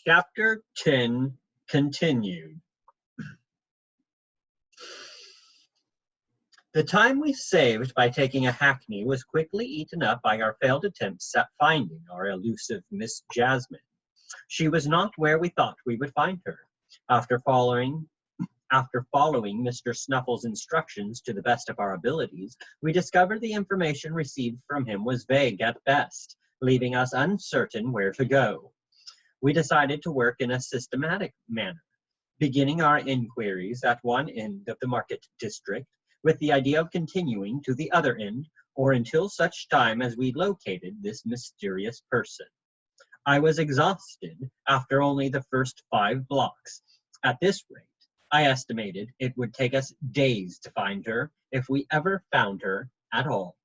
Chapter 10 continued. The time we saved by taking a hackney was quickly eaten up by our failed attempts at finding our elusive Miss Jasmine. She was not where we thought we would find her. After following Mr. Snuffle's instructions to the best of our abilities, we discovered the information received from him was vague at best, leaving us uncertain where to go. We decided to work in a systematic manner, beginning our inquiries at one end of the market district, with the idea of continuing to the other end, or until such time as we located this mysterious person. I was exhausted after only the first 5 blocks. At this rate, I estimated it would take us days to find her, if we ever found her at all.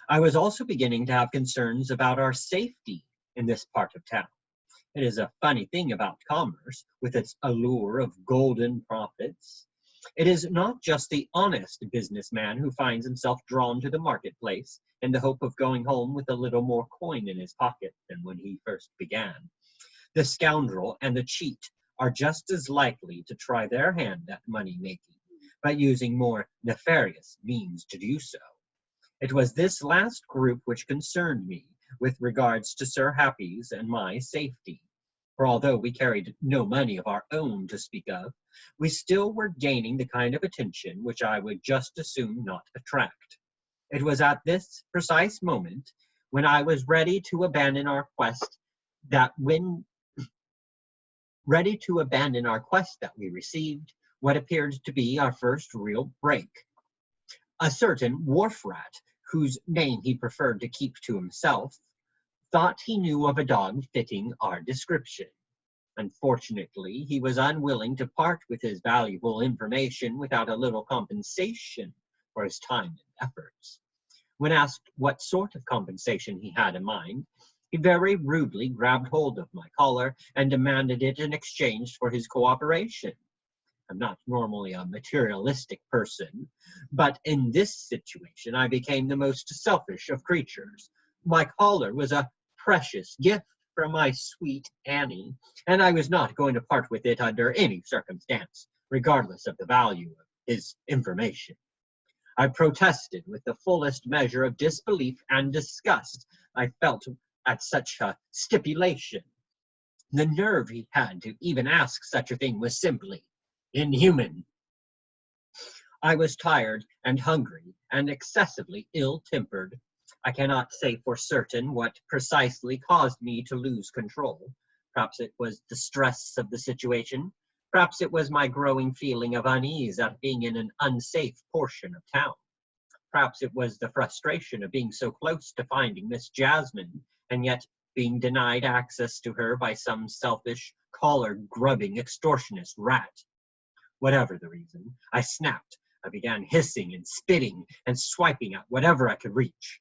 I was also beginning to have concerns about our safety in this part of town. It is a funny thing about commerce, with its allure of golden profits. It is not just the honest businessman who finds himself drawn to the marketplace in the hope of going home with a little more coin in his pocket than when he first began. The scoundrel and the cheat are just as likely to try their hand at money-making, but using more nefarious means to do so. It was this last group which concerned me with regards to Sir Happy's and my safety. For although we carried no money of our own to speak of, we still were gaining the kind of attention which I would just as soon not attract. It was at this precise moment, when I was ready to abandon our quest that we received what appeared to be our first real break. A certain wharf rat, whose name he preferred to keep to himself, thought he knew of a dog fitting our description. Unfortunately, he was unwilling to part with his valuable information without a little compensation for his time and efforts. When asked what sort of compensation he had in mind, he very rudely grabbed hold of my collar and demanded it in exchange for his cooperation. I'm not normally a materialistic person, but in this situation I became the most selfish of creatures. My collar was a precious gift from my sweet Annie, and I was not going to part with it under any circumstance, regardless of the value of his information. I protested with the fullest measure of disbelief and disgust I felt at such a stipulation. The nerve he had to even ask such a thing was simply inhuman. I was tired and hungry and excessively ill-tempered. I cannot say for certain what precisely caused me to lose control. Perhaps it was the stress of the situation. Perhaps it was my growing feeling of unease at being in an unsafe portion of town. Perhaps it was the frustration of being so close to finding Miss Jasmine, and yet being denied access to her by some selfish, collar-grubbing extortionist rat. Whatever the reason, I snapped. I began hissing and spitting and swiping at whatever I could reach.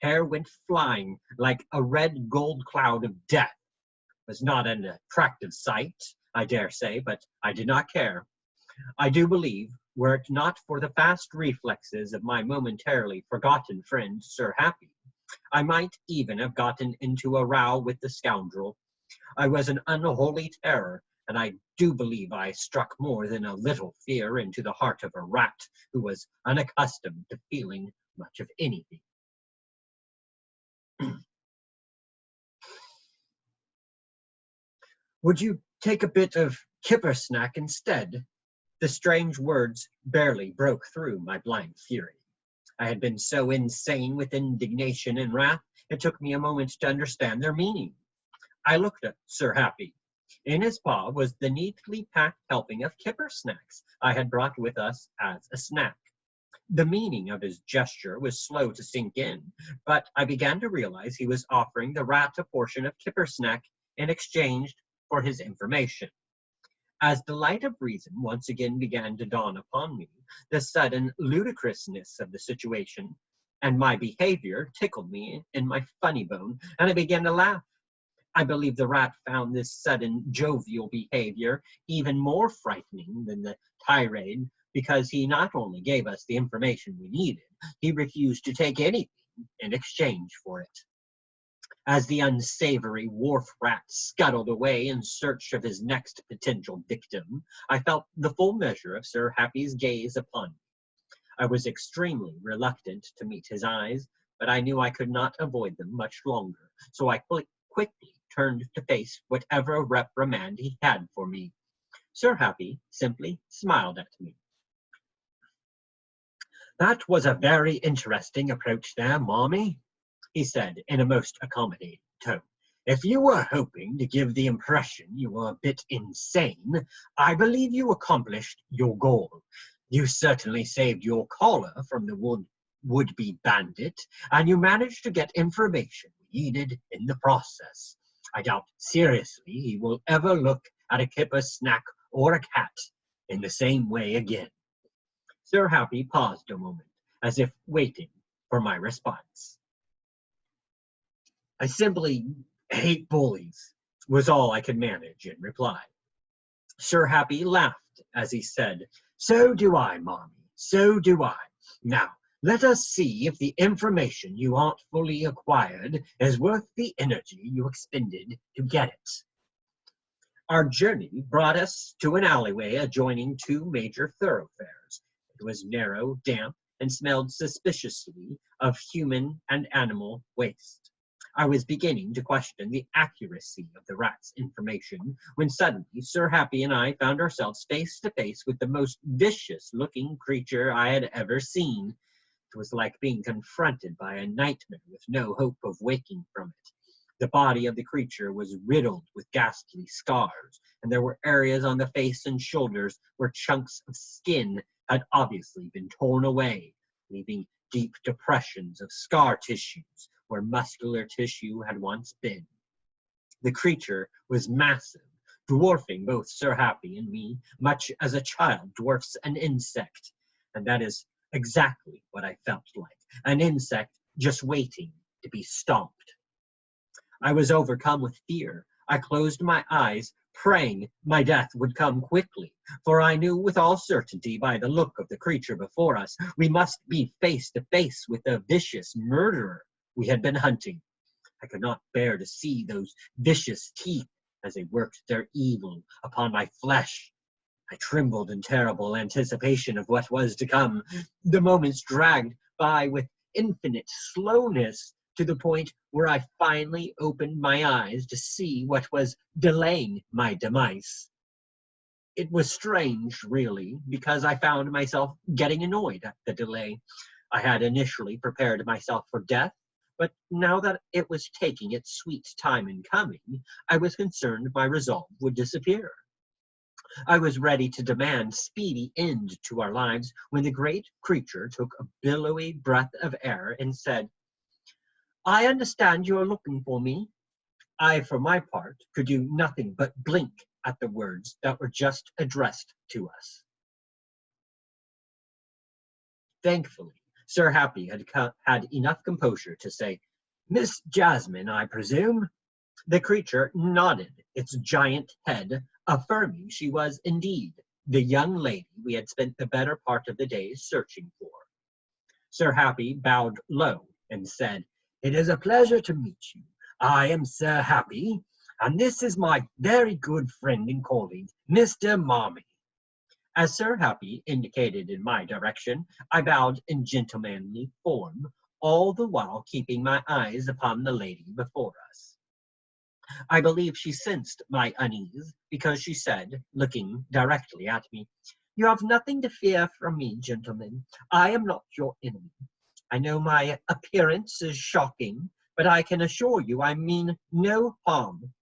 Hair went flying like a red gold cloud of death. It was not an attractive sight, I dare say, but I did not care. I do believe, were it not for the fast reflexes of my momentarily forgotten friend Sir Happy, I might even have gotten into a row with the scoundrel. I was an unholy terror, and I do believe I struck more than a little fear into the heart of a rat who was unaccustomed to feeling much of anything. Would you take a bit of kippersnack instead? The strange words barely broke through my blind fury. I had been so insane with indignation and wrath, it took me a moment to understand their meaning. I looked at Sir Happy. In his paw was the neatly packed helping of kippersnacks I had brought with us as a snack. The meaning of his gesture was slow to sink in, but I began to realize he was offering the rat a portion of kippersnack in exchange for his information. As the light of reason once again began to dawn upon me, the sudden ludicrousness of the situation and my behavior tickled me in my funny bone, and I began to laugh. I believe the rat found this sudden jovial behavior even more frightening than the tirade, because he not only gave us the information we needed, he refused to take anything in exchange for it. As the unsavory wharf rat scuttled away in search of his next potential victim, I felt the full measure of Sir Happy's gaze upon me. I was extremely reluctant to meet his eyes, but I knew I could not avoid them much longer, so I quickly turned to face whatever reprimand he had for me. Sir Happy simply smiled at me. "That was a very interesting approach there, Mommy," he said in a most accommodating tone. "If you were hoping to give the impression you were a bit insane, I believe you accomplished your goal. You certainly saved your collar from the would-be bandit, and you managed to get information we needed in the process. I doubt seriously he will ever look at a kipper snack or a cat in the same way again." Sir Happy paused a moment, as if waiting for my response. "I simply hate bullies," was all I could manage in reply. Sir Happy laughed as he said, "So do I, Mommy, so do I. Now, let us see if the information you artfully acquired is worth the energy you expended to get it." Our journey brought us to an alleyway adjoining two major thoroughfares. It was narrow, damp, and smelled suspiciously of human and animal waste. I was beginning to question the accuracy of the rat's information when suddenly Sir Happy and I found ourselves face to face with the most vicious-looking creature I had ever seen. It was like being confronted by a nightmare with no hope of waking from it. The body of the creature was riddled with ghastly scars, and there were areas on the face and shoulders where chunks of skin had obviously been torn away, leaving deep depressions of scar tissues where muscular tissue had once been. The creature was massive, dwarfing both Sir Happy and me, much as a child dwarfs an insect, and that is exactly what I felt like, an insect just waiting to be stomped. I was overcome with fear. I closed my eyes, praying my death would come quickly, for I knew with all certainty by the look of the creature before us, we must be face to face with the vicious murderer we had been hunting. I could not bear to see those vicious teeth as they worked their evil upon my flesh. I trembled in terrible anticipation of what was to come. The moments dragged by with infinite slowness, to the point where I finally opened my eyes to see what was delaying my demise. It was strange, really, because I found myself getting annoyed at the delay. I had initially prepared myself for death, but now that it was taking its sweet time in coming, I was concerned my resolve would disappear. I was ready to demand speedy end to our lives when the great creature took a billowy breath of air and said, "I understand you are looking for me." I, for my part, could do nothing but blink at the words that were just addressed to us. Thankfully, Sir Happy had enough composure to say, "Miss Jasmine, I presume?" The creature nodded its giant head, affirming she was indeed the young lady we had spent the better part of the day searching for. Sir Happy bowed low and said, "It is a pleasure to meet you. I am Sir Happy, and this is my very good friend and colleague, Mr. Marmee." As Sir Happy indicated in my direction, I bowed in gentlemanly form, all the while keeping my eyes upon the lady before us. I believe she sensed my unease, because she said, looking directly at me, "You have nothing to fear from me, gentlemen. I am not your enemy. I know my appearance is shocking, but I can assure you I mean no harm."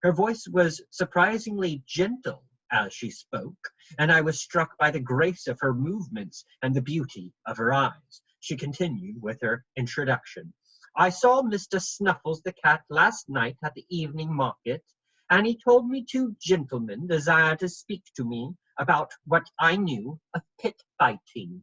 Her voice was surprisingly gentle as she spoke, and I was struck by the grace of her movements and the beauty of her eyes. She continued with her introduction. "I saw Mr. Snuffles the cat last night at the evening market, and he told me two gentlemen desired to speak to me about what I knew of pit fighting.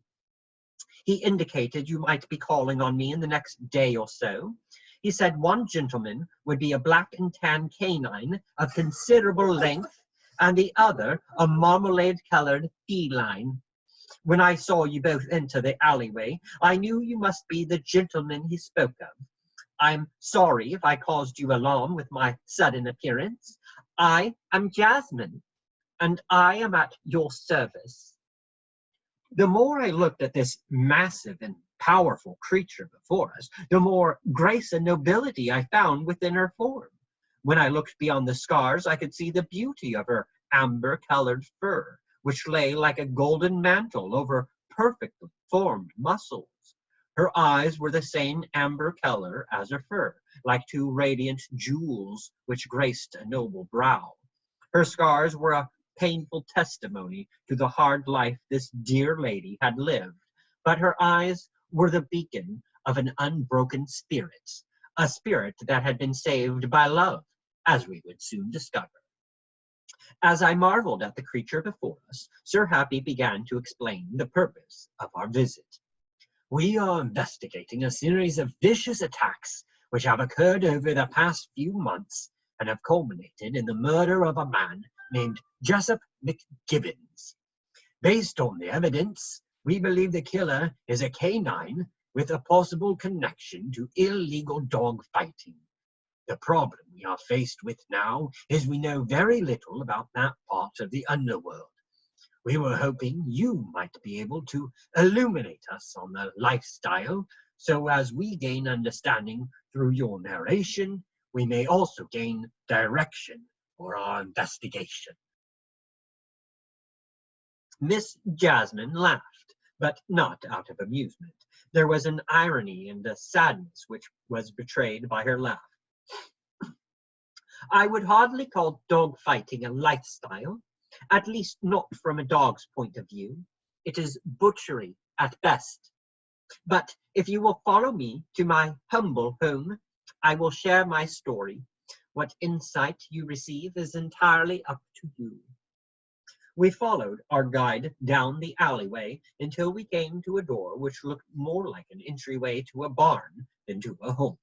He indicated you might be calling on me in the next day or so. He said one gentleman would be a black and tan canine of considerable length, and the other a marmalade-colored feline. When I saw you both enter the alleyway, I knew you must be the gentlemen he spoke of. I'm sorry if I caused you alarm with my sudden appearance. I am Jasmine, and I am at your service." The more I looked at this massive and powerful creature before us, the more grace and nobility I found within her form. When I looked beyond the scars, I could see the beauty of her amber-colored fur, which lay like a golden mantle over perfectly formed muscles. Her eyes were the same amber color as her fur, like two radiant jewels which graced a noble brow. Her scars were a painful testimony to the hard life this dear lady had lived, but her eyes were the beacon of an unbroken spirit, a spirit that had been saved by love, as we would soon discover. As I marveled at the creature before us, Sir Happy began to explain the purpose of our visit. "We are investigating a series of vicious attacks which have occurred over the past few months and have culminated in the murder of a man named Jessup McGibbons. Based on the evidence, we believe the killer is a canine with a possible connection to illegal dog fighting. The problem we are faced with now is we know very little about that part of the underworld. We were hoping you might be able to illuminate us on the lifestyle, so as we gain understanding through your narration, we may also gain direction for our investigation." Miss Jasmine laughed, but not out of amusement. There was an irony and a sadness which was betrayed by her laugh. "I would hardly call dog fighting a lifestyle, at least not from a dog's point of view. It is butchery at best. But if you will follow me to my humble home, I will share my story. What insight you receive is entirely up to you." We followed our guide down the alleyway until we came to a door which looked more like an entryway to a barn than to a home.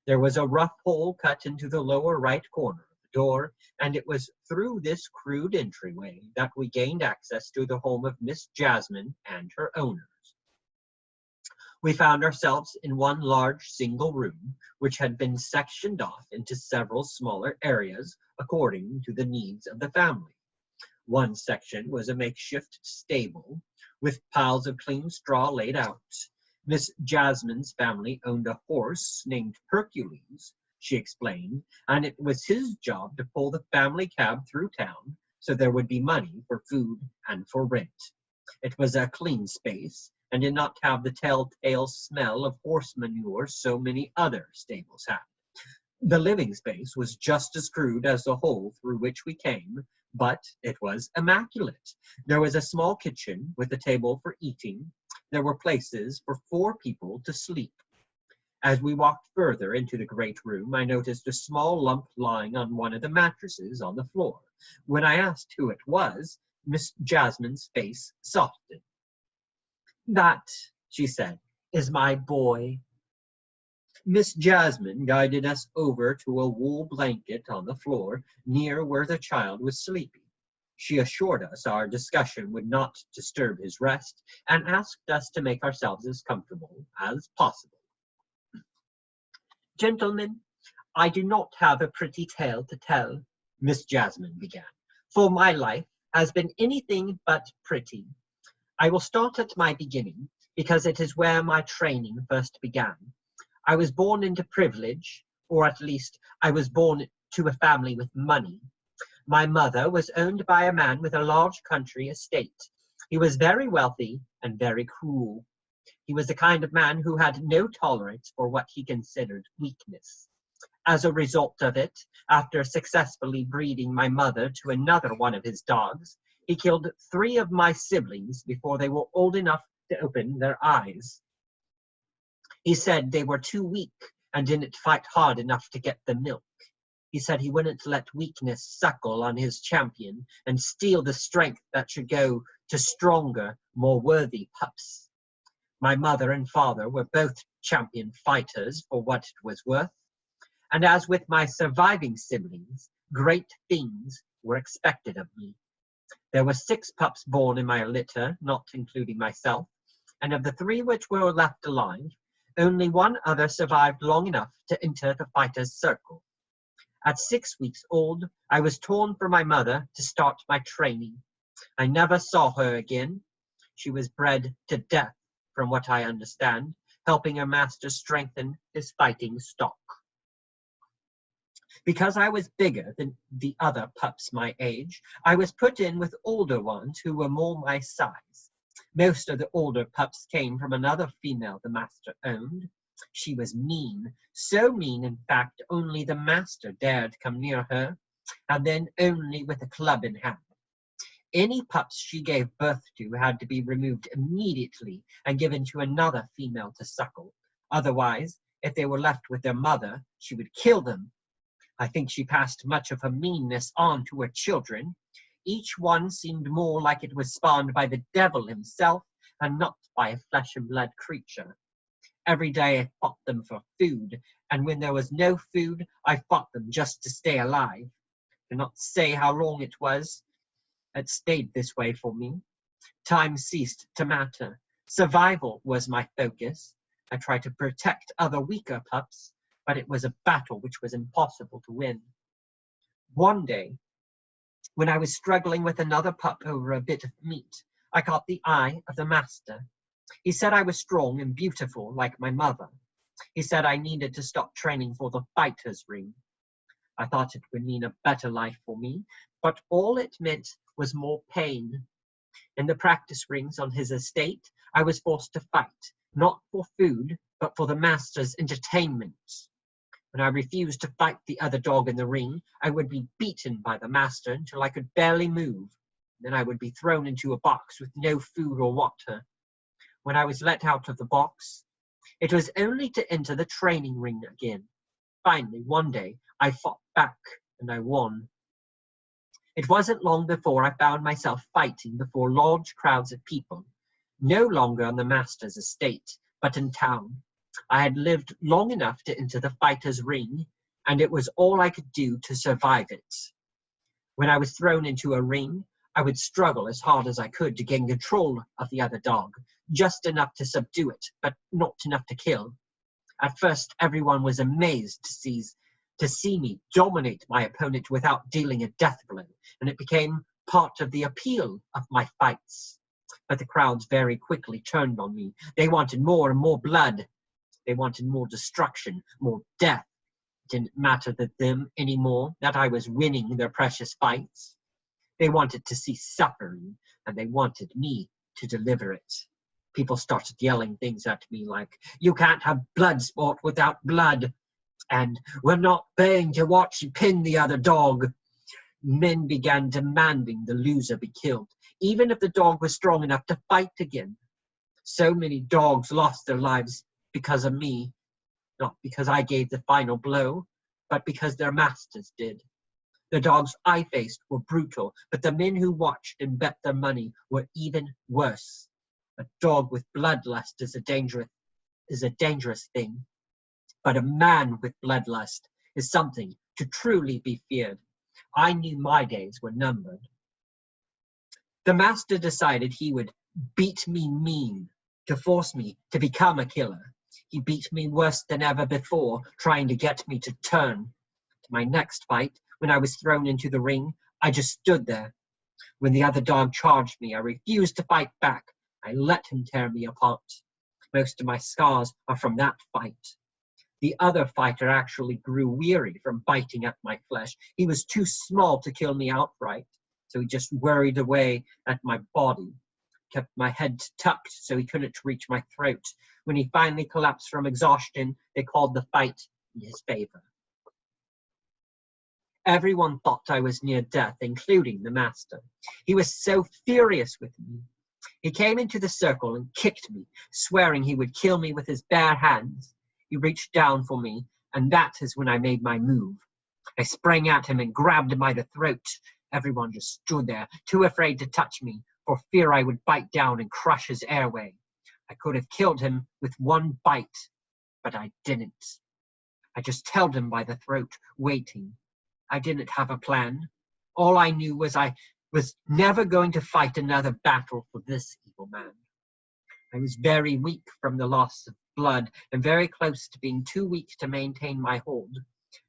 There was a rough hole cut into the lower right corner of the door, and it was through this crude entryway that we gained access to the home of Miss Jasmine and her owners. We found ourselves in one large single room, which had been sectioned off into several smaller areas according to the needs of the family. One section was a makeshift stable, with piles of clean straw laid out. Miss Jasmine's family owned a horse named Hercules, she explained, and it was his job to pull the family cab through town so there would be money for food and for rent. It was a clean space and did not have the telltale smell of horse manure so many other stables had. The living space was just as crude as the hole through which we came, but it was immaculate. There was a small kitchen with a table for eating. There were places for 4 people to sleep. As we walked further into the great room, I noticed a small lump lying on one of the mattresses on the floor. When I asked who it was, Miss Jasmine's face softened. "That," she said, "is my boy." Miss Jasmine guided us over to a wool blanket on the floor near where the child was sleeping. She assured us our discussion would not disturb his rest and asked us to make ourselves as comfortable as possible. "Gentlemen, I do not have a pretty tale to tell," Miss Jasmine began, "for my life has been anything but pretty. I will start at my beginning, because it is where my training first began. I was born into privilege, or at least I was born to a family with money. My mother was owned by a man with a large country estate. He was very wealthy and very cruel. He was the kind of man who had no tolerance for what he considered weakness. As a result of it, after successfully breeding my mother to another one of his dogs, he killed 3 of my siblings before they were old enough to open their eyes. He said they were too weak and didn't fight hard enough to get the milk. He said he wouldn't let weakness suckle on his champion and steal the strength that should go to stronger, more worthy pups. My mother and father were both champion fighters for what it was worth, and as with my surviving siblings, great things were expected of me. There were 6 pups born in my litter, not including myself, and of the 3 which were left alive, Only one other survived long enough to enter the fighter's circle. At 6 weeks old, I was torn from my mother to start my training. I never saw her again. She was bred to death, from what I understand, helping her master strengthen his fighting stock. Because I was bigger than the other pups my age, I was put in with older ones who were more my size. Most of the older pups came from another female the master owned. She was mean, so mean, in fact, only the master dared come near her, and then only with a club in hand. Any pups she gave birth to had to be removed immediately and given to another female to suckle. Otherwise, if they were left with their mother, she would kill them. I think she passed much of her meanness on to her children. Each one seemed more like it was spawned by the devil himself and not by a flesh and blood creature. Every day I fought them for food, and when there was no food, I fought them just to stay alive. I cannot say how long it was. It stayed this way for me. Time ceased to matter. Survival was my focus. I tried to protect other weaker pups, but it was a battle which was impossible to win. One day, when I was struggling with another pup over a bit of meat, I caught the eye of the master. He said I was strong and beautiful like my mother. He said I needed to stop training for the fighter's ring. I thought it would mean a better life for me, but all it meant was more pain. In the practice rings on his estate, I was forced to fight, not for food, but for the master's entertainment. When I refused to fight the other dog in the ring, I would be beaten by the master until I could barely move. Then I would be thrown into a box with no food or water. When I was let out of the box, it was only to enter the training ring again. Finally, one day, I fought back and I won. It wasn't long before I found myself fighting before large crowds of people, no longer on the master's estate, but in town. I had lived long enough to enter the fighter's ring, and it was all I could do to survive it. When I was thrown into a ring, I would struggle as hard as I could to gain control of the other dog, just enough to subdue it, but not enough to kill. At first, everyone was amazed to see me dominate my opponent without dealing a death blow, and it became part of the appeal of my fights. But the crowds very quickly turned on me. They wanted more and more blood. They wanted more destruction, more death. It didn't matter to them anymore that I was winning their precious fights. They wanted to see suffering, and they wanted me to deliver it. People started yelling things at me like, "You can't have blood sport without blood," and "We're not paying to watch you pin the other dog." Men began demanding the loser be killed, even if the dog was strong enough to fight again. So many dogs lost their lives because of me, not because I gave the final blow, but because their masters did. The dogs I faced were brutal, but the men who watched and bet their money were even worse. A dog with bloodlust is a dangerous thing, but a man with bloodlust is something to truly be feared. I knew my days were numbered. The master decided he would beat me mean to force me to become a killer. He beat me worse than ever before, trying to get me to turn. To my next fight, when I was thrown into the ring, I just stood there. When the other dog charged me, I refused to fight back. I let him tear me apart. Most of my scars are from that fight. The other fighter actually grew weary from biting at my flesh. He was too small to kill me outright, so he just worried away at my body, kept my head tucked so he couldn't reach my throat. When he finally collapsed from exhaustion, they called the fight in his favor. Everyone thought I was near death, including the master. He was so furious with me. He came into the circle and kicked me, swearing he would kill me with his bare hands. He reached down for me, and that is when I made my move. I sprang at him and grabbed him by the throat. Everyone just stood there, too afraid to touch me, for fear I would bite down and crush his airway. I could have killed him with one bite, but I didn't. I just held him by the throat, waiting. I didn't have a plan. All I knew was I was never going to fight another battle for this evil man. I was very weak from the loss of blood and very close to being too weak to maintain my hold.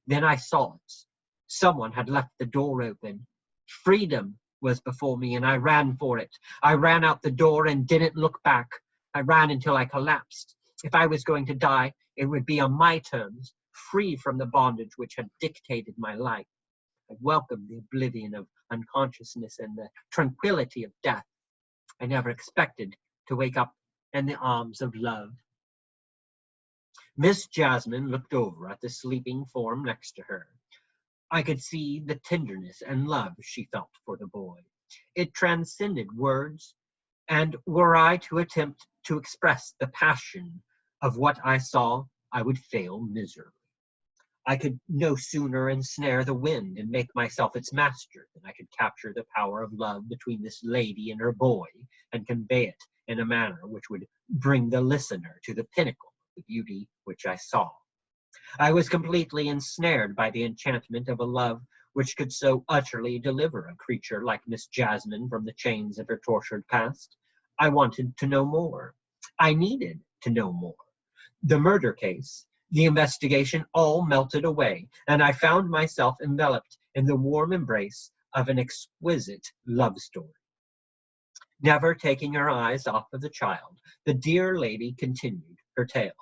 Then I saw it. Someone had left the door open. Freedom was before me, and I ran for it. I ran out the door and didn't look back. I ran until I collapsed. If I was going to die, it would be on my terms, free from the bondage which had dictated my life. I welcomed the oblivion of unconsciousness and the tranquility of death. I never expected to wake up in the arms of love. Miss Jasmine looked over at the sleeping form next to her. I could see the tenderness and love she felt for the boy. It transcended words, and were I to attempt to express the passion of what I saw, I would fail miserably. I could no sooner ensnare the wind and make myself its master than I could capture the power of love between this lady and her boy and convey it in a manner which would bring the listener to the pinnacle of the beauty which I saw. I was completely ensnared by the enchantment of a love which could so utterly deliver a creature like Miss Jasmine from the chains of her tortured past. I wanted to know more. I needed to know more. The murder case, the investigation, all melted away, and I found myself enveloped in the warm embrace of an exquisite love story. Never taking her eyes off of the child, the dear lady continued her tale.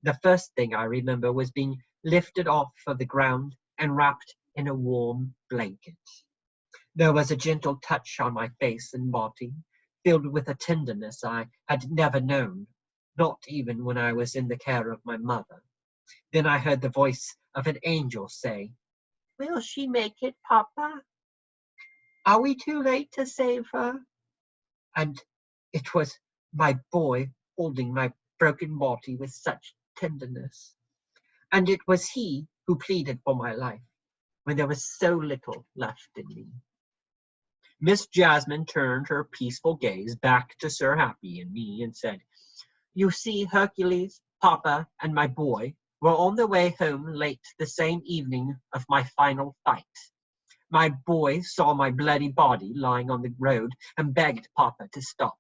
The first thing I remember was being lifted off of the ground and wrapped in a warm blanket. There was a gentle touch on my face and body, filled with a tenderness I had never known, not even when I was in the care of my mother. Then I heard the voice of an angel say, "Will she make it, Papa? Are we too late to save her?" And it was my boy holding my broken body with such tenderness. And it was he who pleaded for my life when there was so little left in me. Miss Jasmine turned her peaceful gaze back to Sir Happy and me and said, "You see, Hercules, Papa, and my boy were on their way home late the same evening of my final fight. My boy saw my bloody body lying on the road and begged Papa to stop.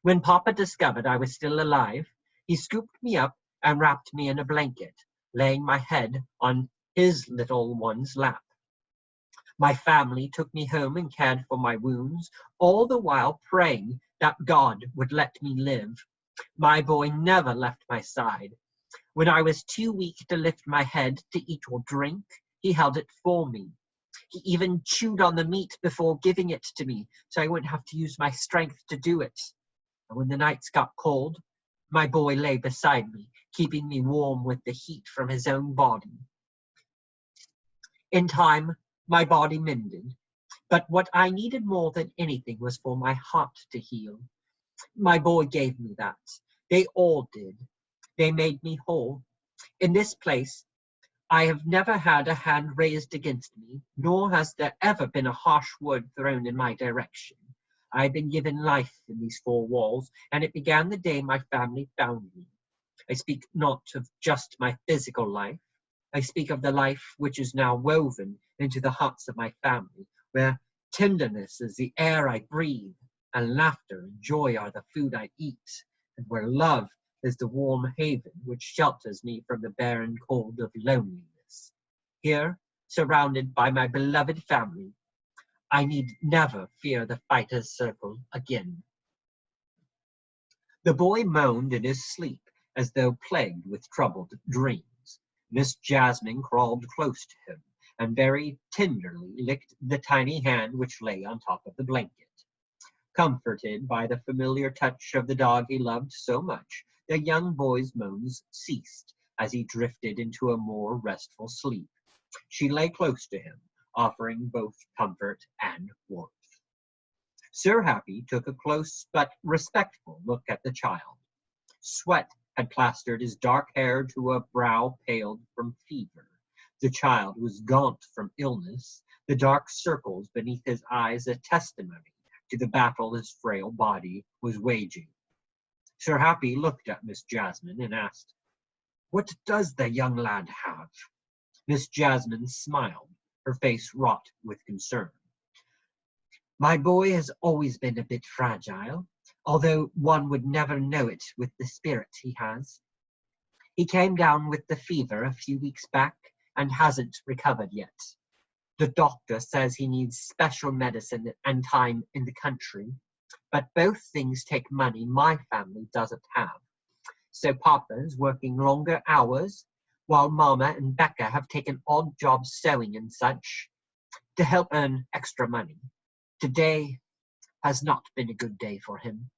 When Papa discovered I was still alive, he scooped me up and wrapped me in a blanket, laying my head on his little one's lap. My family took me home and cared for my wounds, all the while praying that God would let me live. My boy never left my side. When I was too weak to lift my head to eat or drink, he held it for me. He even chewed on the meat before giving it to me, so I wouldn't have to use my strength to do it. And when the nights got cold, my boy lay beside me, keeping me warm with the heat from his own body. In time, my body mended, but what I needed more than anything was for my heart to heal. My boy gave me that. They all did. They made me whole. In this place, I have never had a hand raised against me, nor has there ever been a harsh word thrown in my direction. I've been given life in these four walls, and it began the day my family found me. I speak not of just my physical life. I speak of the life which is now woven into the hearts of my family, where tenderness is the air I breathe, and laughter and joy are the food I eat, and where love is the warm haven which shelters me from the barren cold of loneliness. Here, surrounded by my beloved family, I need never fear the fighter's circle again." The boy moaned in his sleep as though plagued with troubled dreams. Miss Jasmine crawled close to him and very tenderly licked the tiny hand which lay on top of the blanket. Comforted by the familiar touch of the dog he loved so much, the young boy's moans ceased as he drifted into a more restful sleep. She lay close to him, offering both comfort and warmth. Sir Happy took a close but respectful look at the child. Sweat had plastered his dark hair to a brow paled from fever. The child was gaunt from illness, the dark circles beneath his eyes a testimony to the battle his frail body was waging. Sir Happy looked at Miss Jasmine and asked, "What does the young lad have?" Miss Jasmine smiled, her face wrought with concern. "My boy has always been a bit fragile, although one would never know it with the spirit he has. He came down with the fever a few weeks back and hasn't recovered yet. The doctor says he needs special medicine and time in the country, but both things take money my family doesn't have. So Papa's working longer hours, while Mama and Becca have taken odd jobs sewing and such to help earn extra money. Today has not been a good day for him.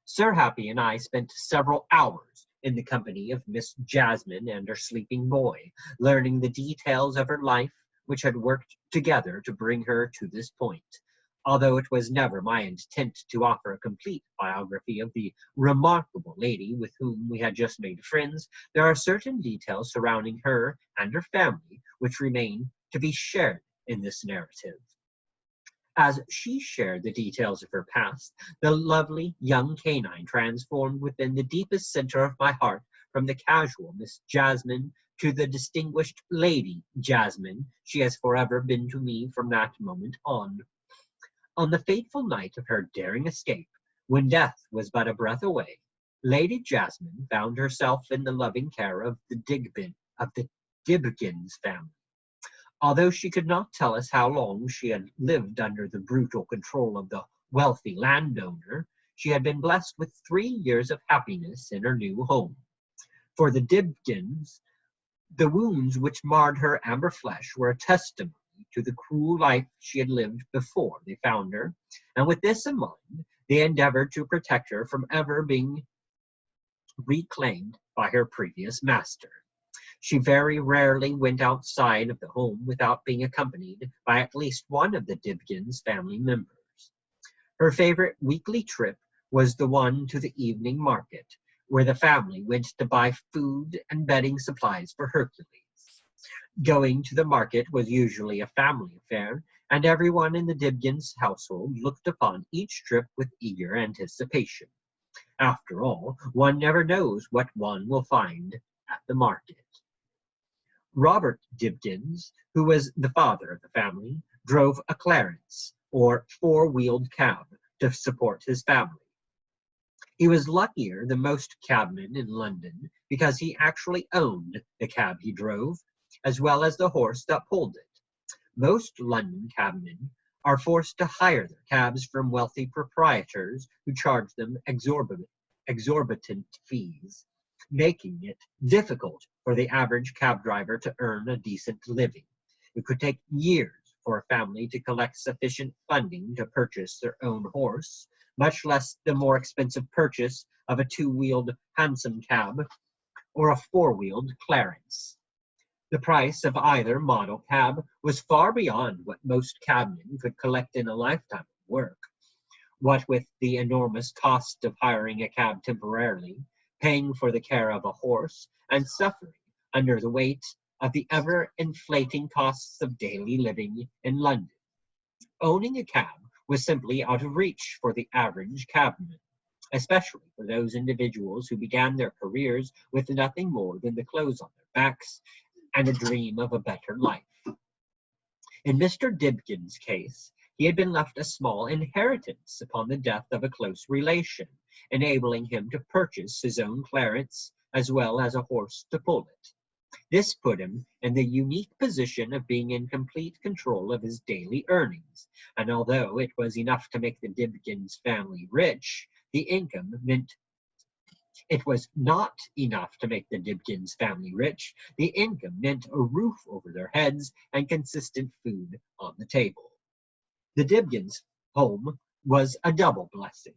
Sir Happy and I spent several hours in the company of Miss Jasmine and her sleeping boy, learning the details of her life, which had worked together to bring her to this point. Although it was never my intent to offer a complete biography of the remarkable lady with whom we had just made friends, there are certain details surrounding her and her family which remain to be shared in this narrative. As she shared the details of her past, the lovely young canine transformed within the deepest center of my heart from the casual Miss Jasmine to the distinguished Lady Jasmine she has forever been to me from that moment on. On the fateful night of her daring escape, when death was but a breath away, Lady Jasmine found herself in the loving care of the Dibgins family. Although she could not tell us how long she had lived under the brutal control of the wealthy landowner, she had been blessed with 3 years of happiness in her new home. For the Dibgins, the wounds which marred her amber flesh were a testimony to the cruel life she had lived before they found her, and with this in mind, they endeavored to protect her from ever being reclaimed by her previous master. She very rarely went outside of the home without being accompanied by at least one of the Dibgins family members. Her favorite weekly trip was the one to the evening market, where the family went to buy food and bedding supplies for Hercules. Going to the market was usually a family affair, and everyone in the Dibgins household looked upon each trip with eager anticipation. After all, one never knows what one will find at the market. Robert Dibdins, who was the father of the family, drove a clarence, or four-wheeled cab, to support his family. He was luckier than most cabmen in London because he actually owned the cab he drove, as well as the horse that pulled it. Most London cabmen are forced to hire their cabs from wealthy proprietors who charge them exorbitant fees, making it difficult for the average cab driver to earn a decent living. It could take years for a family to collect sufficient funding to purchase their own horse, much less the more expensive purchase of a two-wheeled hansom cab or a four-wheeled clarence. The price of either model cab was far beyond what most cabmen could collect in a lifetime of work. What with the enormous cost of hiring a cab temporarily, paying for the care of a horse, and suffering under the weight of the ever-inflating costs of daily living in London, owning a cab was simply out of reach for the average cabman, especially for those individuals who began their careers with nothing more than the clothes on their backs and a dream of a better life. In Mr. Dibdin's case, he had been left a small inheritance upon the death of a close relation, enabling him to purchase his own clarence as well as a horse to pull it. This put him in the unique position of being in complete control of his daily earnings, and although it was enough to make the Dibdins family rich, the income meant it was not enough to make the Dibdins family rich. The income meant a roof over their heads and consistent food on the table. The Dibdins' home was a double blessing.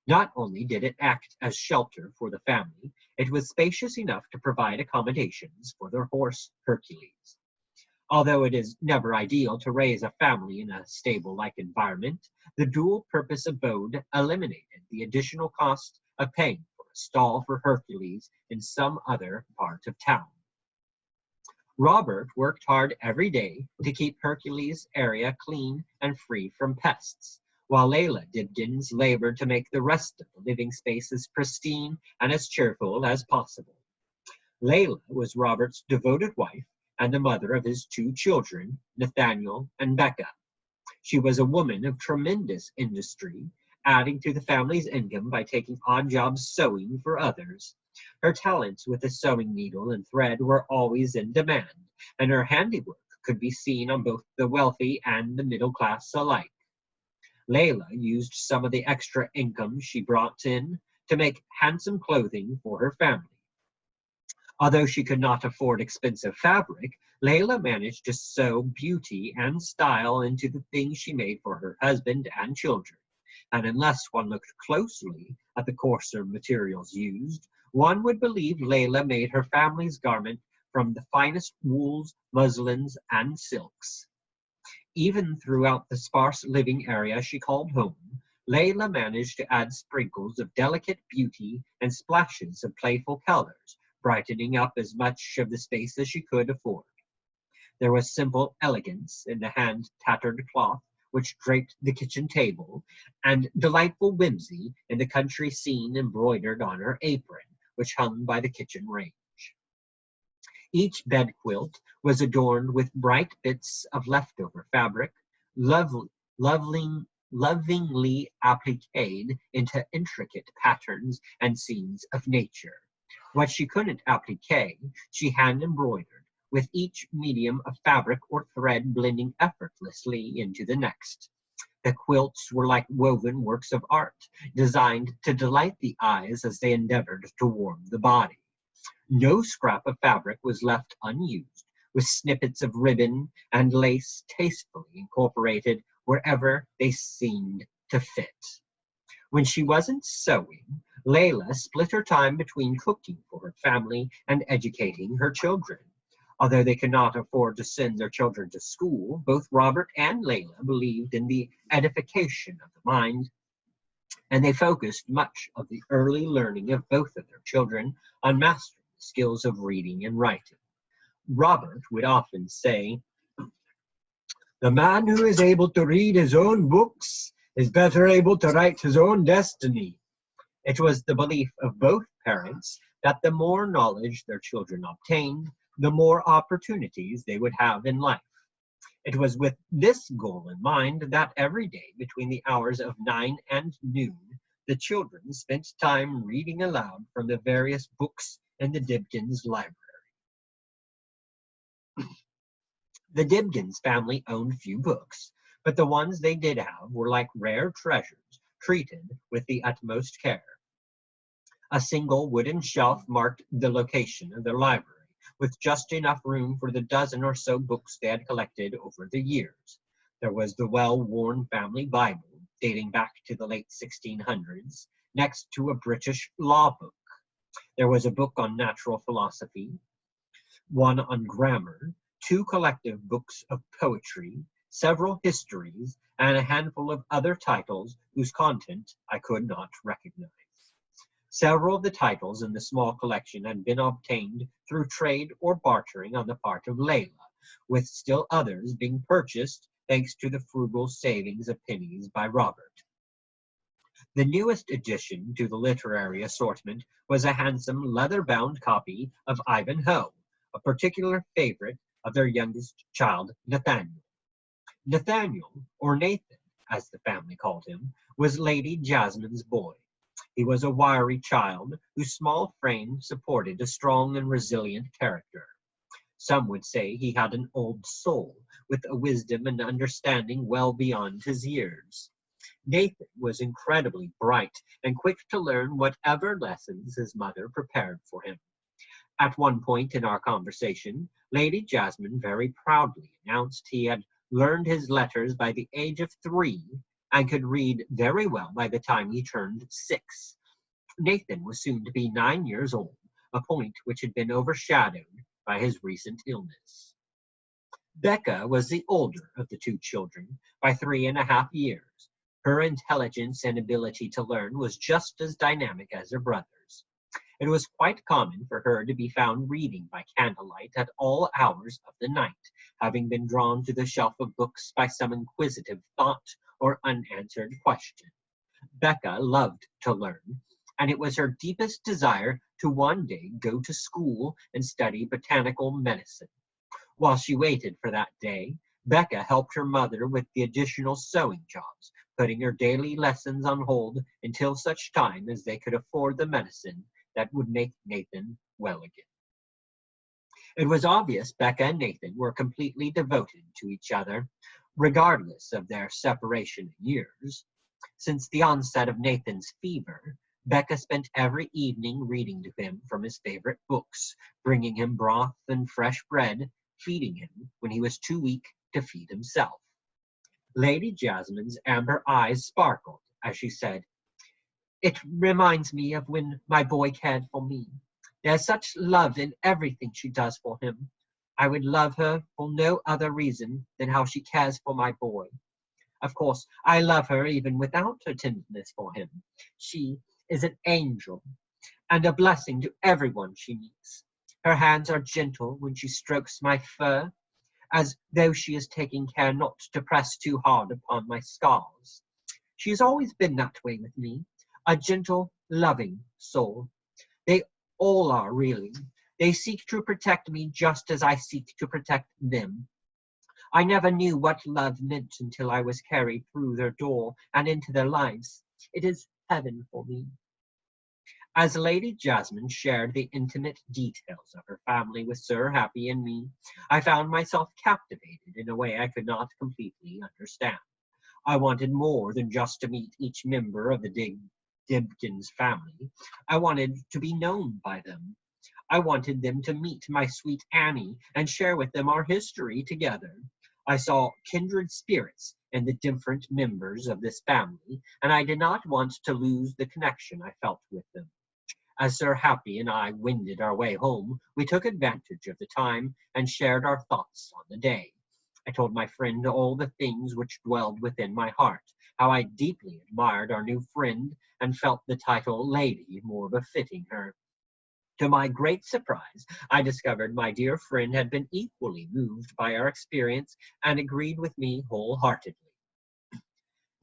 Not only did it act as shelter for the family, it was spacious enough to provide accommodations for their horse Hercules. Although it is never ideal to raise a family in a stable-like environment, the dual-purpose abode eliminated the additional cost of paying for a stall for Hercules in some other part of town. Robert worked hard every day to keep Hercules' area clean and free from pests, while Layla Dibdins labored to make the rest of the living space as pristine and as cheerful as possible. Layla was Robert's devoted wife and the mother of his 2 children, Nathaniel and Becca. She was a woman of tremendous industry adding to the family's income by taking odd jobs sewing for others. Her talents with the sewing needle and thread were always in demand, and her handiwork could be seen on both the wealthy and the middle class alike. Layla used some of the extra income she brought in to make handsome clothing for her family. Although she could not afford expensive fabric, Layla managed to sew beauty and style into the things she made for her husband and children. And unless one looked closely at the coarser materials used, one would believe Layla made her family's garment from the finest wools, muslins, and silks. Even throughout the sparse living area she called home, Layla managed to add sprinkles of delicate beauty and splashes of playful colors, brightening up as much of the space as she could afford. There was simple elegance in the hand-tattered cloth which draped the kitchen table, and delightful whimsy in the country scene embroidered on her apron, which hung by the kitchen range. Each bed quilt was adorned with bright bits of leftover fabric, lovely, lovingly appliqued into intricate patterns and scenes of nature. What she couldn't applique, she hand embroidered, with each medium of fabric or thread blending effortlessly into the next. The quilts were like woven works of art, designed to delight the eyes as they endeavored to warm the body. No scrap of fabric was left unused, with snippets of ribbon and lace tastefully incorporated wherever they seemed to fit. When she wasn't sewing, Layla split her time between cooking for her family and educating her children. Although they could not afford to send their children to school, both Robert and Layla believed in the edification of the mind, and they focused much of the early learning of both of their children on mastering the skills of reading and writing. Robert would often say, "The man who is able to read his own books is better able to write his own destiny." It was the belief of both parents that the more knowledge their children obtained, the more opportunities they would have in life. It was with this goal in mind that every day between the hours of 9 and noon, the children spent time reading aloud from the various books in the Dibdins library. The Dibdins family owned few books, but the ones they did have were like rare treasures, treated with the utmost care. A single wooden shelf marked the location of their library, with just enough room for the dozen or so books they had collected over the years. There was the well-worn family Bible, dating back to the late 1600s, next to a British law book. There was a book on natural philosophy, one on grammar, 2 collective books of poetry, several histories, and a handful of other titles whose content I could not recognize. Several of the titles in the small collection had been obtained through trade or bartering on the part of Layla, with still others being purchased thanks to the frugal savings of pennies by Robert. The newest addition to the literary assortment was a handsome leather-bound copy of Ivanhoe, a particular favorite of their youngest child, Nathaniel. Nathaniel, or Nathan, as the family called him, was Lady Jasmine's boy. He was a wiry child whose small frame supported a strong and resilient character. Some would say he had an old soul, with a wisdom and understanding well beyond his years. Nathan was incredibly bright and quick to learn whatever lessons his mother prepared for him. At one point in our conversation, Lady Jasmine very proudly announced he had learned his letters by the age of 3 and could read very well by the time he turned 6. Nathan was soon to be 9 years old, a point which had been overshadowed by his recent illness. Becca was the older of the 2 children by 3.5 years. Her intelligence and ability to learn was just as dynamic as her brother's. It was quite common for her to be found reading by candlelight at all hours of the night, having been drawn to the shelf of books by some inquisitive thought or unanswered question. Becca loved to learn, and it was her deepest desire to one day go to school and study botanical medicine. While she waited for that day, Becca helped her mother with the additional sewing jobs, putting her daily lessons on hold until such time as they could afford the medicine that would make Nathan well again. It was obvious Becca and Nathan were completely devoted to each other, regardless of their separation in years. Since the onset of Nathan's fever, Becca spent every evening reading to him from his favorite books, bringing him broth and fresh bread, feeding him when he was too weak to feed himself. Lady Jasmine's amber eyes sparkled as she said, "It reminds me of when my boy cared for me. There's such love in everything she does for him. I would love her for no other reason than how she cares for my boy. Of course, I love her even without her tenderness for him. She is an angel and a blessing to everyone she meets. Her hands are gentle when she strokes my fur, as though she is taking care not to press too hard upon my scars. She has always been that way with me, a gentle, loving soul. They all are, really. They seek to protect me just as I seek to protect them. I never knew what love meant until I was carried through their door and into their lives. It is heaven for me." As Lady Jasmine shared the intimate details of her family with Sir Happy and me, I found myself captivated in a way I could not completely understand. I wanted more than just to meet each member of the Dibkins family. I wanted to be known by them. I wanted them to meet my sweet Annie and share with them our history together. I saw kindred spirits in the different members of this family, and I did not want to lose the connection I felt with them. As Sir Happy and I wended our way home, we took advantage of the time and shared our thoughts on the day. I told my friend all the things which dwelled within my heart, how I deeply admired our new friend and felt the title lady more befitting her. To my great surprise, I discovered my dear friend had been equally moved by our experience and agreed with me wholeheartedly.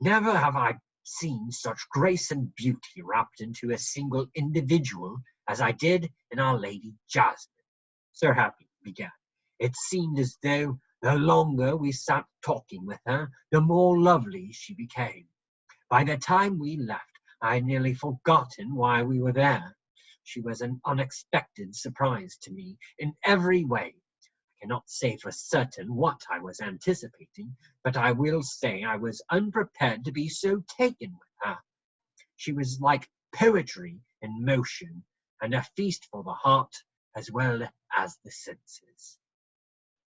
"Never have I seen such grace and beauty wrapped into a single individual as I did in our Lady Jasmine," Sir Happy began. "It seemed as though the longer we sat talking with her, the more lovely she became. By the time we left, I had nearly forgotten why we were there. She was an unexpected surprise to me in every way. I cannot say for certain what I was anticipating, but I will say I was unprepared to be so taken with her. She was like poetry in motion, and a feast for the heart as well as the senses."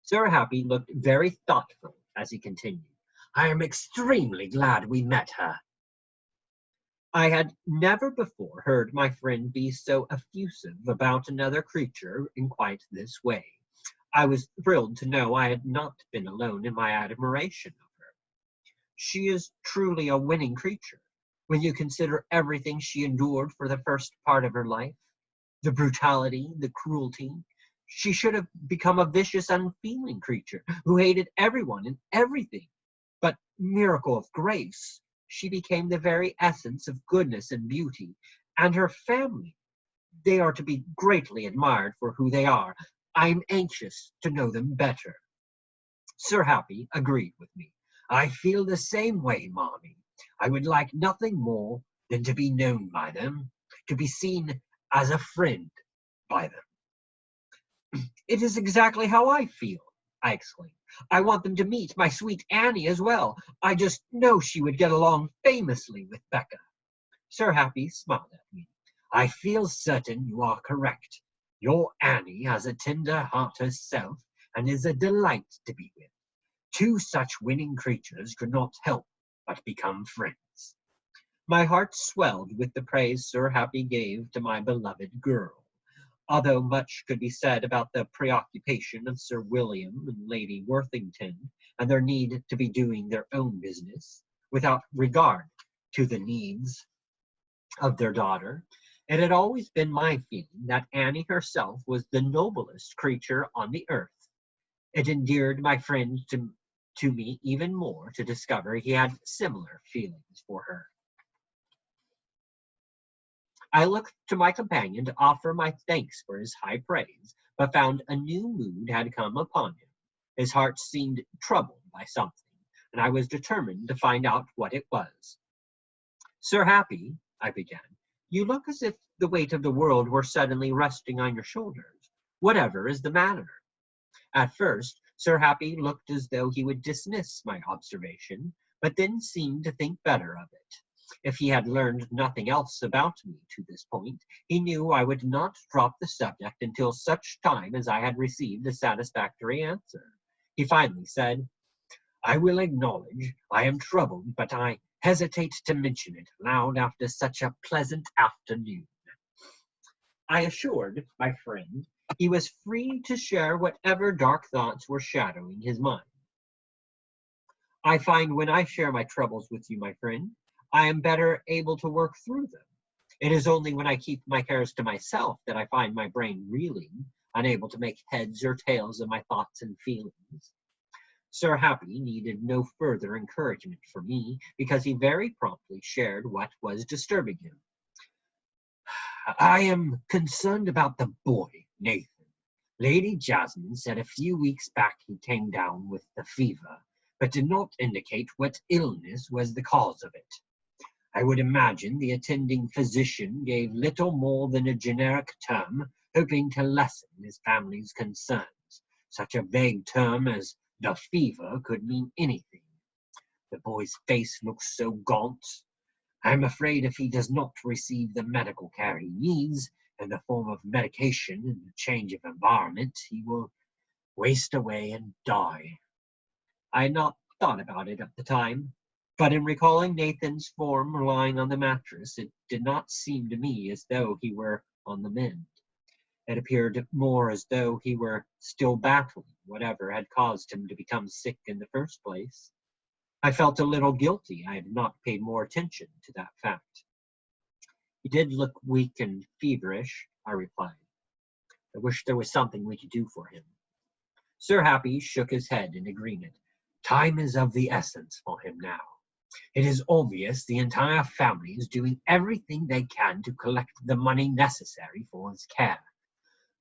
Sir Happy looked very thoughtful as he continued, "I am extremely glad we met her." I had never before heard my friend be so effusive about another creature in quite this way. I was thrilled to know I had not been alone in my admiration of her. She is truly a winning creature, when you consider everything she endured for the first part of her life, the brutality, the cruelty. She should have become a vicious, unfeeling creature who hated everyone and everything. But, miracle of grace, she became the very essence of goodness and beauty, and her family, they are to be greatly admired for who they are. I am anxious to know them better." Sir Happy agreed with me. "I feel the same way, Marmee. I would like nothing more than to be known by them, to be seen as a friend by them." "It is exactly how I feel," I exclaimed. "I want them to meet my sweet Annie as well. I just know she would get along famously with Becca." Sir Happy smiled at me. "I feel certain you are correct. Your Annie has a tender heart herself, and is a delight to be with. Two such winning creatures could not help but become friends." My heart swelled with the praise Sir Happy gave to my beloved girl. Although much could be said about the preoccupation of Sir William and Lady Worthington, and their need to be doing their own business, without regard to the needs of their daughter, it had always been my feeling that Annie herself was the noblest creature on the earth. It endeared my friend to me even more to discover he had similar feelings for her. I looked to my companion to offer my thanks for his high praise, but found a new mood had come upon him. His heart seemed troubled by something, and I was determined to find out what it was. "Sir Happy," I began, "you look as if the weight of the world were suddenly resting on your shoulders. Whatever is the matter?" At first, Sir Happy looked as though he would dismiss my observation, but then seemed to think better of it. If he had learned nothing else about me to this point, he knew I would not drop the subject until such time as I had received a satisfactory answer. He finally said, "I will acknowledge I am troubled, but I hesitate to mention it aloud after such a pleasant afternoon." I assured my friend he was free to share whatever dark thoughts were shadowing his mind. "I find when I share my troubles with you, my friend, I am better able to work through them. It is only when I keep my cares to myself that I find my brain reeling, unable to make heads or tails of my thoughts and feelings." Sir Happy needed no further encouragement from me, because he very promptly shared what was disturbing him. "I am concerned about the boy, Nathan. Lady Jasmine said a few weeks back he came down with the fever, but did not indicate what illness was the cause of it. I would imagine the attending physician gave little more than a generic term, hoping to lessen his family's concerns. Such a vague term as the fever could mean anything. The boy's face looks so gaunt. I am afraid if he does not receive the medical care he needs, in the form of medication and a change of environment, he will waste away and die." I had not thought about it at the time, but in recalling Nathan's form lying on the mattress, it did not seem to me as though he were on the mend. It appeared more as though he were still battling whatever had caused him to become sick in the first place. I felt a little guilty I had not paid more attention to that fact. "He did look weak and feverish," I replied. "I wish there was something we could do for him." Sir Happy shook his head in agreement. "Time is of the essence for him now. It is obvious the entire family is doing everything they can to collect the money necessary for his care.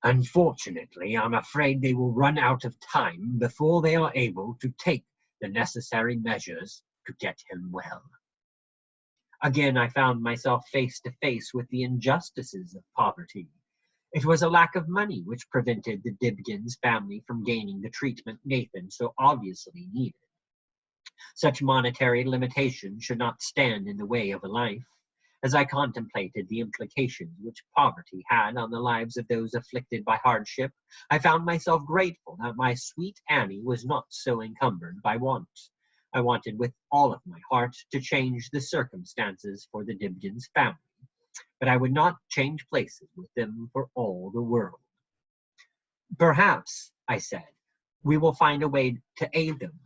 Unfortunately, I'm afraid they will run out of time before they are able to take the necessary measures to get him well." Again, I found myself face to face with the injustices of poverty. It was a lack of money which prevented the Dibdin's family from gaining the treatment Nathan so obviously needed. Such monetary limitations should not stand in the way of a life. As I contemplated the implications which poverty had on the lives of those afflicted by hardship, I found myself grateful that my sweet Annie was not so encumbered by want. I wanted with all of my heart to change the circumstances for the Dibdin's family, but I would not change places with them for all the world. "Perhaps," I said, "we will find a way to aid them.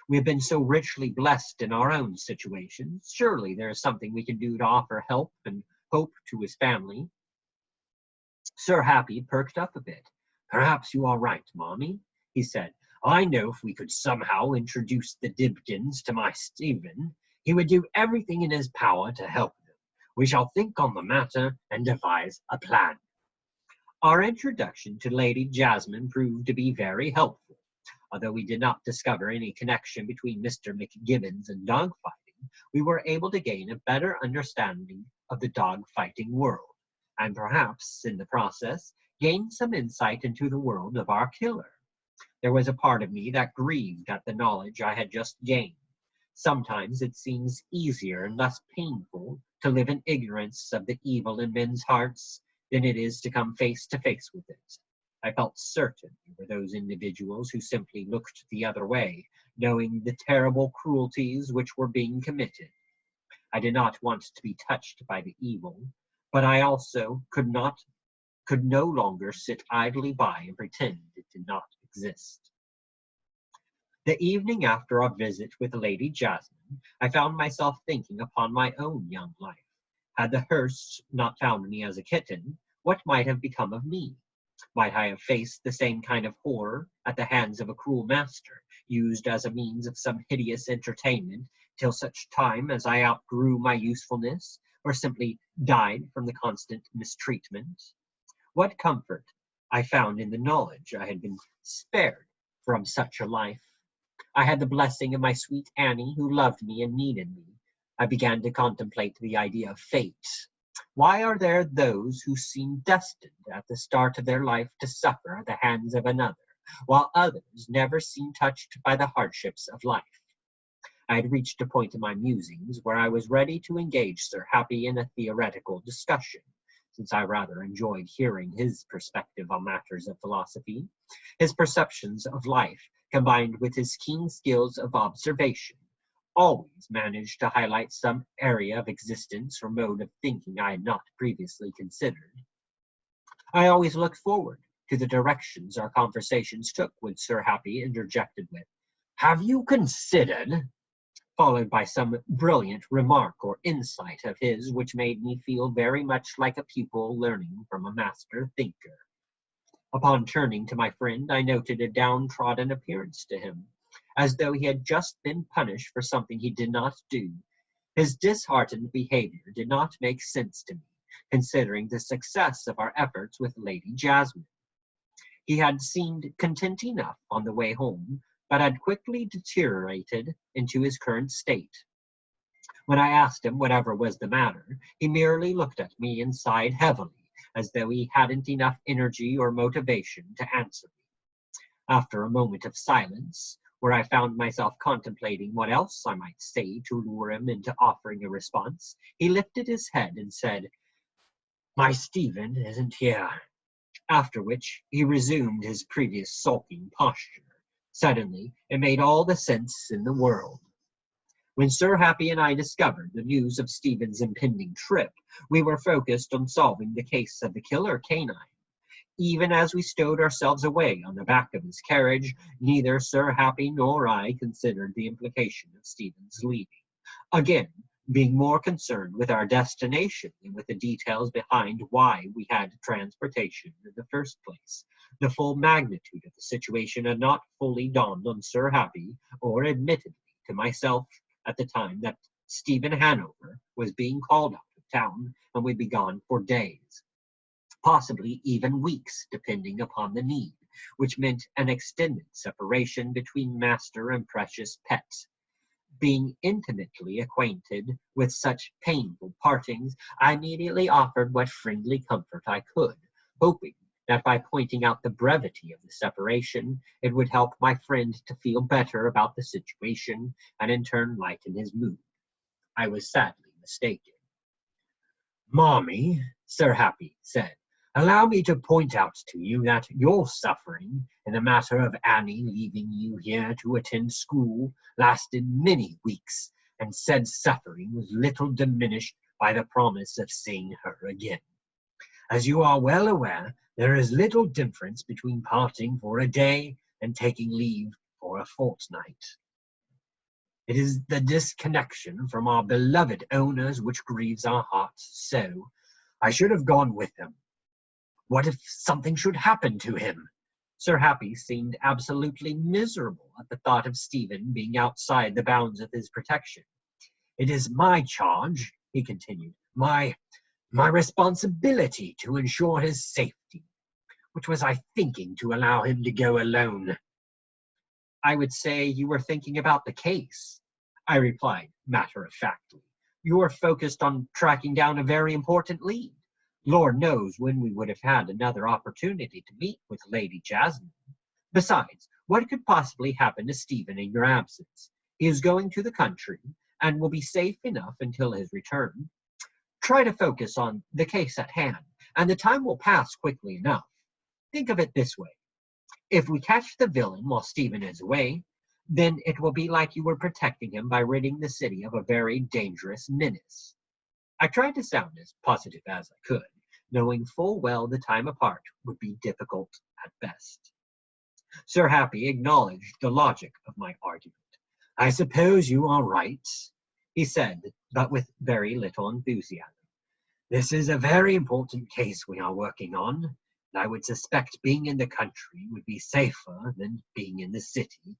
We have been so richly blessed in our own situations. Surely there is something we can do to offer help and hope to his family." Sir Happy perked up a bit. "Perhaps you are right, Mommy," he said. "I know if we could somehow introduce the Dibdins to my Stephen, he would do everything in his power to help them. We shall think on the matter and devise a plan." Our introduction to Lady Jasmine proved to be very helpful. Although we did not discover any connection between Mr. McGibbons and dog-fighting, we were able to gain a better understanding of the dog-fighting world, and perhaps, in the process, gain some insight into the world of our killer. There was a part of me that grieved at the knowledge I had just gained. Sometimes it seems easier and less painful to live in ignorance of the evil in men's hearts than it is to come face to face with it. I felt certain there were those individuals who simply looked the other way, knowing the terrible cruelties which were being committed. I did not want to be touched by the evil, but I also could no longer sit idly by and pretend it did not exist. The evening after our visit with Lady Jasmine, I found myself thinking upon my own young life. Had the Hursts not found me as a kitten, what might have become of me? Might I have faced the same kind of horror at the hands of a cruel master, used as a means of some hideous entertainment till such time as I outgrew my usefulness, or simply died from the constant mistreatment? What comfort I found in the knowledge I had been spared from such a life. I had the blessing of my sweet Annie, who loved me and needed me. I began to contemplate the idea of fate. Why are there those who seem destined at the start of their life to suffer at the hands of another, while others never seem touched by the hardships of life? I had reached a point in my musings where I was ready to engage Sir Happy in a theoretical discussion, since I rather enjoyed hearing his perspective on matters of philosophy. His perceptions of life, combined with his keen skills of observation, always managed to highlight some area of existence or mode of thinking I had not previously considered. I always looked forward to the directions our conversations took when Sir Happy interjected with, "Have you considered?" followed by some brilliant remark or insight of his which made me feel very much like a pupil learning from a master thinker. Upon turning to my friend, I noted a downtrodden appearance to him, as though he had just been punished for something he did not do. His disheartened behavior did not make sense to me, considering the success of our efforts with Lady Jasmine. He had seemed content enough on the way home, but had quickly deteriorated into his current state. When I asked him whatever was the matter, he merely looked at me and sighed heavily, as though he hadn't enough energy or motivation to answer me. After a moment of silence, where I found myself contemplating what else I might say to lure him into offering a response, he lifted his head and said, "My Stephen isn't here," after which he resumed his previous sulking posture. Suddenly, it made all the sense in the world. When Sir Happy and I discovered the news of Stephen's impending trip, we were focused on solving the case of the killer canine. Even as we stowed ourselves away on the back of his carriage, neither Sir Happy nor I considered the implication of Stephen's leaving, again being more concerned with our destination than with the details behind why we had transportation in the first place. The full magnitude of the situation had not fully dawned on Sir Happy, or admittedly to myself, at the time that Stephen Hanover was being called out of town and would be gone for days, possibly even weeks, depending upon the need, which meant an extended separation between master and precious pet. Being intimately acquainted with such painful partings, I immediately offered what friendly comfort I could, hoping that by pointing out the brevity of the separation, it would help my friend to feel better about the situation and in turn lighten his mood. I was sadly mistaken. "Mommy," Sir Happy said, "allow me to point out to you that your suffering in the matter of Annie leaving you here to attend school lasted many weeks, and said suffering was little diminished by the promise of seeing her again. As you are well aware, there is little difference between parting for a day and taking leave for a fortnight. It is the disconnection from our beloved owners which grieves our hearts so. I should have gone with them. What if something should happen to him?" Sir Happy seemed absolutely miserable at the thought of Stephen being outside the bounds of his protection. "It is my charge," he continued, my responsibility to ensure his safety. What was I thinking to allow him to go alone?" "I would say you were thinking about the case," I replied matter-of-factly. "You were focused on tracking down a very important lead. Lord knows when we would have had another opportunity to meet with Lady Jasmine. Besides, what could possibly happen to Stephen in your absence? He is going to the country, and will be safe enough until his return. Try to focus on the case at hand, and the time will pass quickly enough. Think of it this way. If we catch the villain while Stephen is away, then it will be like you were protecting him by ridding the city of a very dangerous menace." I tried to sound as positive as I could, knowing full well the time apart would be difficult at best. Sir Happy acknowledged the logic of my argument. "I suppose you are right," he said, but with very little enthusiasm. "This is a very important case we are working on, and I would suspect being in the country would be safer than being in the city,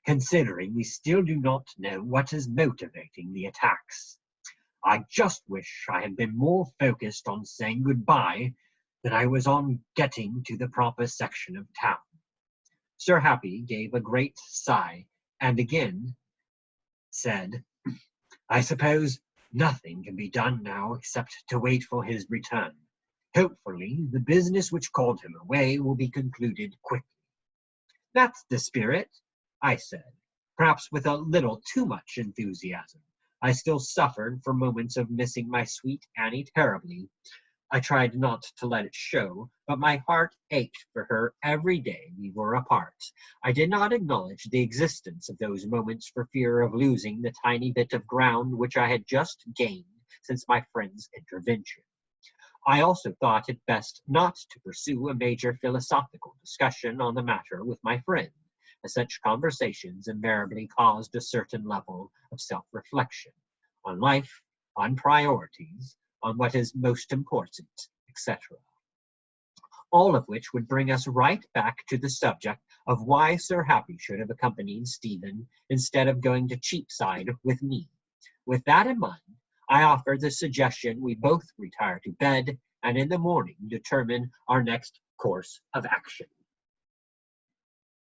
considering we still do not know what is motivating the attacks. I just wish I had been more focused on saying goodbye than I was on getting to the proper section of town. Sir Happy gave a great sigh and again said, "I suppose nothing can be done now except to wait for his return. Hopefully, the business which called him away will be concluded quickly." "That's the spirit," I said, perhaps with a little too much enthusiasm. I still suffered for moments of missing my sweet Annie terribly. I tried not to let it show, but my heart ached for her every day we were apart. I did not acknowledge the existence of those moments for fear of losing the tiny bit of ground which I had just gained since my friend's intervention. I also thought it best not to pursue a major philosophical discussion on the matter with my friend, as such conversations invariably caused a certain level of self-reflection on life, on priorities, on what is most important, etc. All of which would bring us right back to the subject of why Sir Happy should have accompanied Stephen instead of going to Cheapside with me. With that in mind, I offer the suggestion we both retire to bed and in the morning determine our next course of action.